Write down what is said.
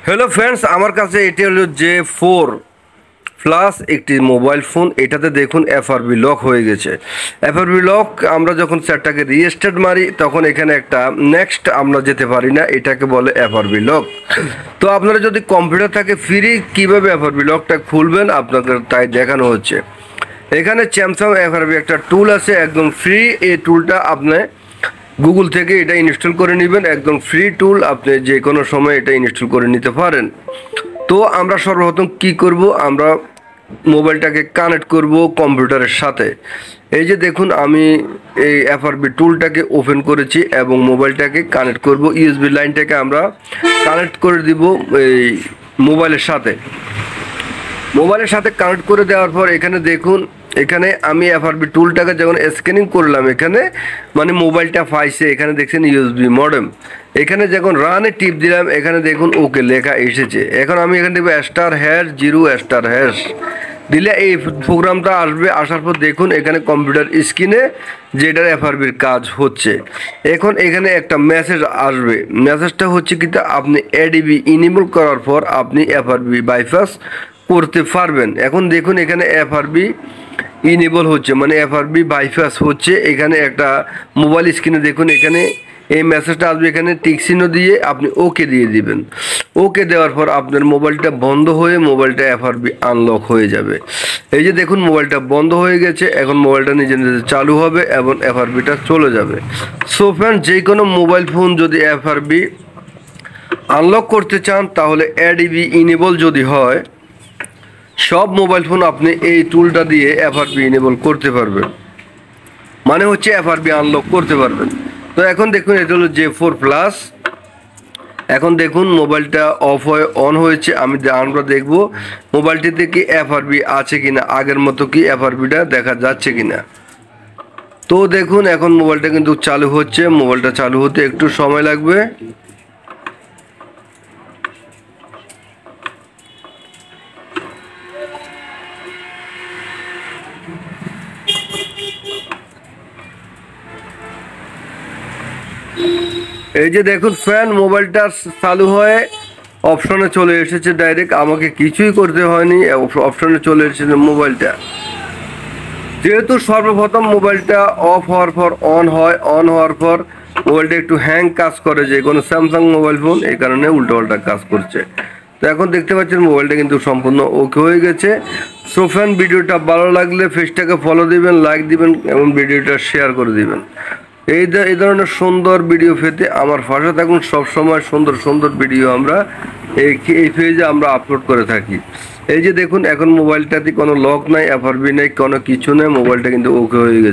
Hello friends, আমার কাছে এটি হলো J4 প্লাস একটি মোবাইল ফোন। এটাতে দেখুন এফআরবি লক হয়ে গেছে। এফআরবি লক আমরা যখন সেটটাকে রিস্টার্ট মারি তখন এখানে একটা নেক্সট আমরা যেতে পারি না, এটাকে বলে এফআরবি লক। তো আপনারা যদি কম্পিউটার থাকে ফ্রি কীভাবে এফআরবি লকটা খুলবেন আপনাদের তাই দেখানো হচ্ছে। এখানে স্যামসাং এফআরবি একটা টুল আছে একদম ফ্রি। এই টুলটা আপনি গুগল থেকে এটা ইনস্টল করে নেবেন, একদম ফ্রি টুল, আপনি যে কোনো সময় এটা ইনস্টল করে নিতে পারেন। তো আমরা সর্বপ্রথম কি করব, আমরা মোবাইলটাকে কানেক্ট করব কম্পিউটারের সাথে। এই যে দেখুন আমি এই এফআরবি টুলটাকে ওপেন করেছি এবং মোবাইলটাকে কানেক্ট করব। ইউএসবি লাইনটাকে আমরা কানেক্ট করে দিব এই মোবাইলের সাথে। মোবাইলের সাথে কানেক্ট করে দেওয়ার পর এখানে দেখুন, এখানে আমি এফআরবি টুলটাকে যখন স্ক্যানিং করলাম এখানে মানে মোবাইলটা পাইছে, এখানে দেখছেন ইউএসবি মডেম। এখানে যখন রানে টিপ দিলাম এখানে দেখুন ওকে লেখা এসেছে। এখন আমি এখানে দেবো **0* দিলে এই প্রোগ্রামটা আসবে। আসার পর দেখুন এখানে কম্পিউটার স্ক্রিনে যেটার এফআরবির কাজ হচ্ছে। এখন এখানে একটা মেসেজ আসবে। মেসেজটা হচ্ছে কি, আপনি এডিবি ইনেবল করার পর আপনি এফআরবি বাইপাস করতে পারবেন। এখন দেখুন এখানে এফআরবি ইনেবল হচ্ছে মানে এফআরবি বাইপাস হচ্ছে। এখানে একটা মোবাইল স্ক্রিনে দেখুন এখানে এই মেসেজটা আসবে, এখানে টিক চিহ্ন দিয়ে আপনি ওকে দিয়ে দিবেন। ওকে দেওয়ার পর আপনার মোবাইলটা বন্ধ হয়ে মোবাইলটা এফআরবি আনলক হয়ে যাবে। এই যে দেখুন মোবাইলটা বন্ধ হয়ে গেছে, এখন মোবাইলটা নিজে নিজে চালু হবে এবং এফআরবিটা চলে যাবে। সো ফ্রেন্ড, যে কোনো মোবাইল ফোন যদি এফআরবি আনলক করতে চান তাহলে এডিবি ইনেবল যদি হয়, সব মোবাইল ফোন আপনি এই টুলটা দিয়ে এফআরবি ইনেবল করতে পারবেন, মানে হচ্ছে এফআরবি আনলক করতে পারবেন। তো এখন দেখুন এটা হলো J4 প্লাস। এখন দেখুন মোবাইলটা অফ হয়ে অন হয়েছে। আমরা দেখব মোবাইলটিতে কি এফআরবি আছে কিনা, আগের মতো কি এফআরবিটা দেখা যাচ্ছে কিনা। তো দেখুন এখন মোবাইলটা কিন্তু চালু হচ্ছে। মোবাইলটা চালু হতে একটু সময় লাগবে। এই যে দেখুন ফ্যান মোবাইলটা চালু হয়ে অপশনে চলে এসেছে ডাইরেক্ট, আমাকে কিছুই করতে হয়নি, অপশনে চলে এসেছে মোবাইলটা। যেহেতু সর্বপ্রথম মোবাইলটা অফ হওয়ার পর অন হয়, অন হওয়ার পর মোবাইলটা একটু হ্যাং কাজ করে, যে কোনো স্যামসাং মোবাইল ফোন এই কারণে উল্টোপাল্টা কাজ করছে। তো এখন দেখতে পাচ্ছেন মোবাইলটা কিন্তু সম্পূর্ণ ওকে হয়ে গেছে। সো ফ্রেন্ড, ভিডিওটা ভালো লাগলে পেজটাকে ফলো দিবেন, লাইক দিবেন এবং ভিডিওটা শেয়ার করে দিবেন। এই ধরনের সুন্দর ভিডিও পেতে আমার পাশে থাকুন। সবসময় সুন্দর সুন্দর ভিডিও আমরা এই পেজে আমরা আপলোড করে থাকি। এই যে দেখুন এখন মোবাইলটাতে কোনো লক নাই, এফআরবি নেই, কোনো কিছু নেই, মোবাইলটা কিন্তু ওকে হয়ে গেছে।